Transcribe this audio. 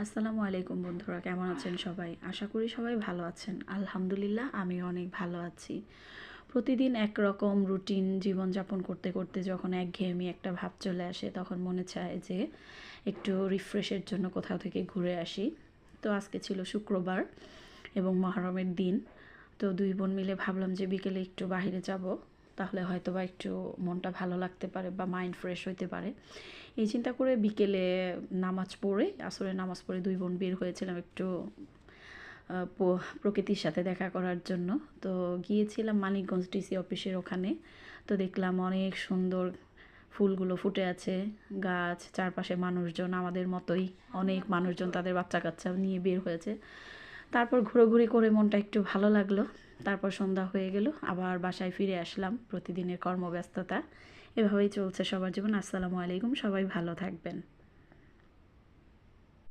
আসসালামু আলাইকুম বন্ধুরা, কেমন আছেন সবাই? আশা করি সবাই ভালো আছেন। আলহামদুলিল্লাহ আমিও অনেক ভালো আছি। প্রতিদিন একরকম রুটিন জীবনযাপন করতে করতে যখন একঘেয়েমি একটা ভাব চলে আসে তখন মনে চায় যে একটু রিফ্রেশের জন্য কোথাও থেকে ঘুরে আসি। তো আজকে ছিল শুক্রবার এবং মহরমের দিন। তো দুই বোন মিলে ভাবলাম যে বিকেলে একটু বাইরে যাব, তাহলে হয়তো বা একটু মনটা ভালো লাগতে পারে বা মাইন্ড ফ্রেশ হইতে পারে। এই চিন্তা করে বিকেলে নামাজ পড়ে, আসরের নামাজ পড়ে দুই বোন বের হয়েছিলাম একটু প্রকৃতির সাথে দেখা করার জন্য। তো গিয়েছিলাম মানিকগঞ্জ ডিসি অফিসের ওখানে। তো দেখলাম অনেক সুন্দর ফুলগুলো ফুটে আছে, গাছ, চারপাশে মানুষজন আমাদের মতোই অনেক মানুষজন তাদের বাচ্চা কাচ্চা নিয়ে বের হয়েছে। তারপর ঘোরাঘুরি করে মনটা একটু ভালো লাগলো। তারপর সন্ধ্যা হয়ে গেল, আবার বাসায় ফিরে আসলাম। প্রতিদিনের কর্মব্যস্ততা এভাবেই চলছে সবার জীবন। আসসালামু আলাইকুম, সবাই ভালো থাকবেন।